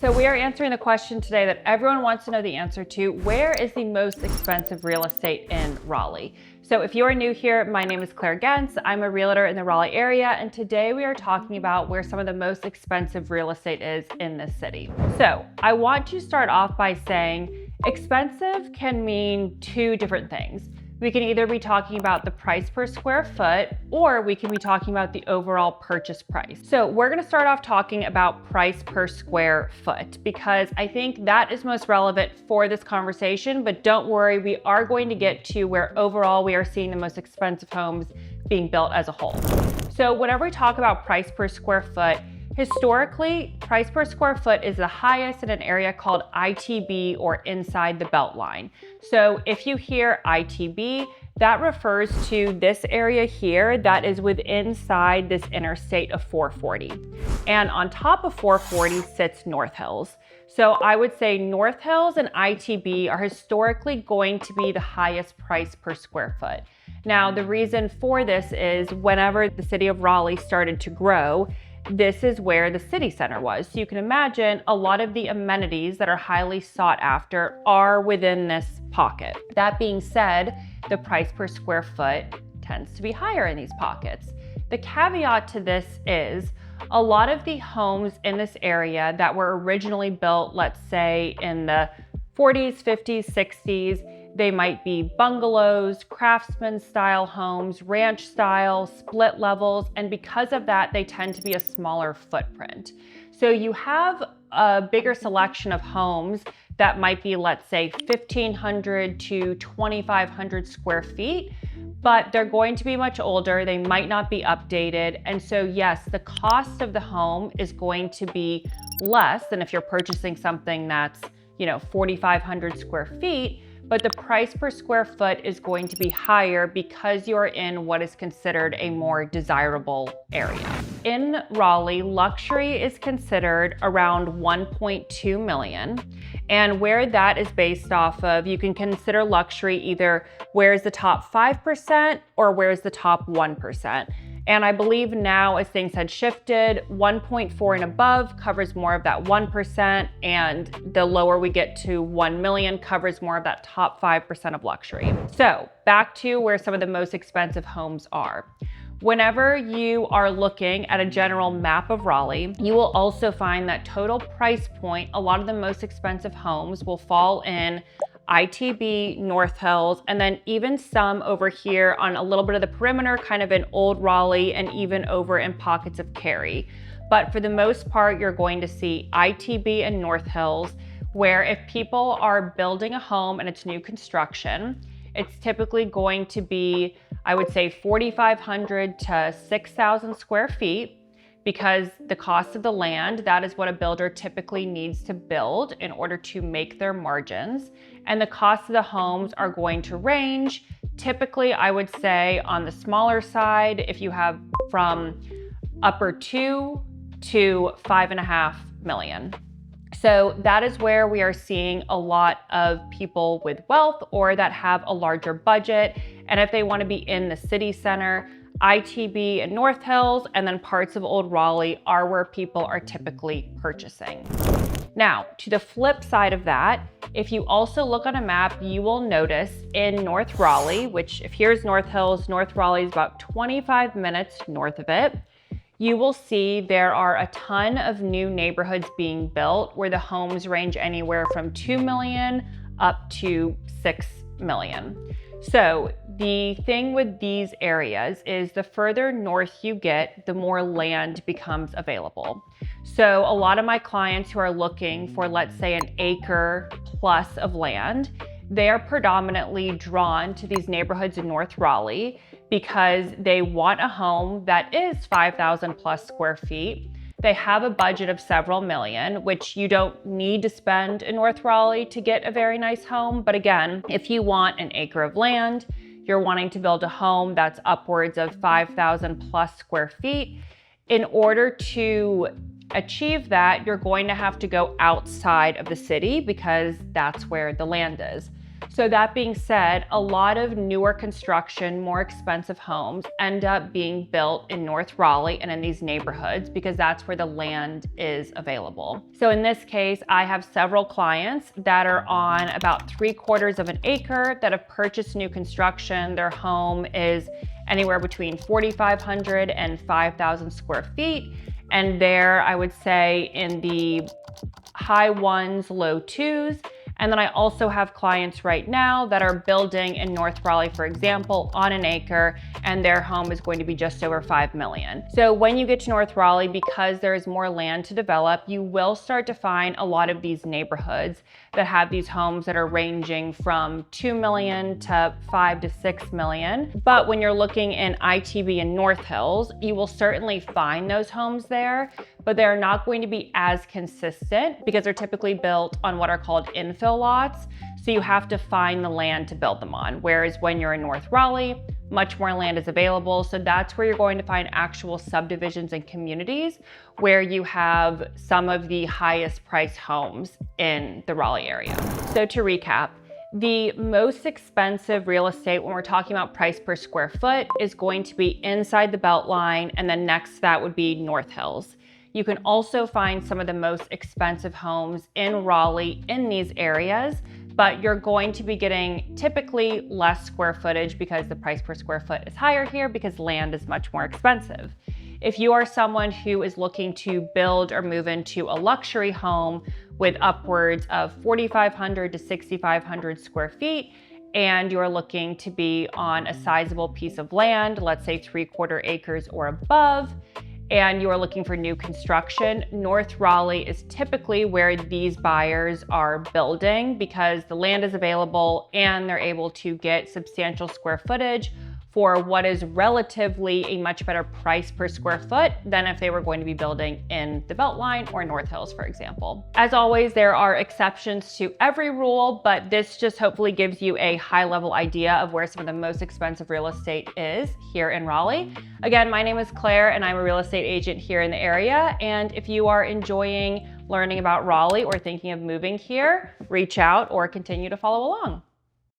So we are answering the question today that everyone wants to know the answer to: where is the most expensive real estate in Raleigh? So if you are new here, my name is Claire Gens. I'm a realtor in the Raleigh area, and today we are talking about where some of the most expensive real estate is in this city. So I want to start off by saying expensive can mean two different things. We can either be talking about the price per square foot, or we can be talking about the overall purchase price. So we're gonna start off talking about price per square foot, because I think that is most relevant for this conversation, but don't worry, we are going to get to where overall we are seeing the most expensive homes being built as a whole. So whenever we talk about price per square foot, historically, price per square foot is the highest in an area called ITB, or inside the beltline. So if you hear ITB, that refers to this area here that is within inside this interstate of 440. And on top of 440 sits North Hills. So I would say North Hills and ITB are historically going to be the highest price per square foot. Now, the reason for this is whenever the city of Raleigh started to grow, this is where the city center was. So you can imagine a lot of the amenities that are highly sought after are within this pocket. That being said, the price per square foot tends to be higher in these pockets. The caveat to this is a lot of the homes in this area that were originally built, let's say in the 40s, 50s, 60s, they might be bungalows, craftsman style homes, ranch style, split levels, and because of that, they tend to be a smaller footprint. So you have a bigger selection of homes that might be, let's say, 1,500 to 2,500 square feet, but they're going to be much older, they might not be updated, and so yes, the cost of the home is going to be less than if you're purchasing something that's, 4,500 square feet, but the price per square foot is going to be higher because you're in what is considered a more desirable area. In Raleigh, luxury is considered around 1.2 million. And where that is based off of, you can consider luxury either where's the top 5% or where's the top 1%. And I believe now, as things had shifted, 1.4 and above covers more of that 1%, and the lower we get to 1 million covers more of that top 5% of luxury. So back to where some of the most expensive homes are. Whenever you are looking at a general map of Raleigh, you will also find that total price point, a lot of the most expensive homes will fall in ITB, North Hills, and then even some over here on a little bit of the perimeter, kind of in Old Raleigh, and even over in pockets of Cary. But for the most part, you're going to see ITB and North Hills, where if people are building a home and it's new construction, it's typically going to be, I would say, 4,500 to 6,000 square feet, because the cost of the land, that is what a builder typically needs to build in order to make their margins. And the cost of the homes are going to range. Typically, I would say on the smaller side, if you have from upper 2 to 5.5 million. So that is where we are seeing a lot of people with wealth or that have a larger budget. And if they want to be in the city center, ITB and North Hills, and then parts of Old Raleigh are where people are typically purchasing. Now, to the flip side of that, if you also look on a map, you will notice in North Raleigh, which if here's North Hills, North Raleigh is about 25 minutes north of it, you will see there are a ton of new neighborhoods being built where the homes range anywhere from 2 million up to 6 million. So the thing with these areas is the further north you get, the more land becomes available. So a lot of my clients who are looking for, let's say, an acre plus of land, they are predominantly drawn to these neighborhoods in North Raleigh because they want a home that is 5,000 plus square feet. They have a budget of several million, which you don't need to spend in North Raleigh to get a very nice home. But again, if you want an acre of land, you're wanting to build a home that's upwards of 5,000 plus square feet. In order to achieve that, you're going to have to go outside of the city because that's where the land is. So that being said, a lot of newer construction, more expensive homes end up being built in North Raleigh and in these neighborhoods because that's where the land is available. So in this case, I have several clients that are on about 3/4 of an acre that have purchased new construction. Their home is anywhere between 4,500 and 5,000 square feet. And they're, I would say, in the high ones, low twos. And then I also have clients right now that are building in North Raleigh, for example, on an acre, and their home is going to be just over 5 million. So when you get to North Raleigh, because there is more land to develop, you will start to find a lot of these neighborhoods that have these homes that are ranging from 2 million to 5 to 6 million. But when you're looking in ITB and North Hills, you will certainly find those homes there, but they're not going to be as consistent because they're typically built on what are called infill lots. So you have to find the land to build them on. Whereas when you're in North Raleigh, much more land is available. So that's where you're going to find actual subdivisions and communities where you have some of the highest priced homes in the Raleigh area. So to recap, the most expensive real estate when we're talking about price per square foot is going to be inside the Beltline, and then next to that would be North Hills. You can also find some of the most expensive homes in Raleigh in these areas, but you're going to be getting typically less square footage because the price per square foot is higher here because land is much more expensive. If you are someone who is looking to build or move into a luxury home with upwards of 4,500 to 6,500 square feet, and you're looking to be on a sizable piece of land, let's say 3/4 acres or above, and you are looking for new construction, North Raleigh is typically where these buyers are building because the land is available and they're able to get substantial square footage for what is relatively a much better price per square foot than if they were going to be building in the Beltline or North Hills, for example. As always, there are exceptions to every rule, but this just hopefully gives you a high-level idea of where some of the most expensive real estate is here in Raleigh. Again, my name is Claire and I'm a real estate agent here in the area. And if you are enjoying learning about Raleigh or thinking of moving here, reach out or continue to follow along.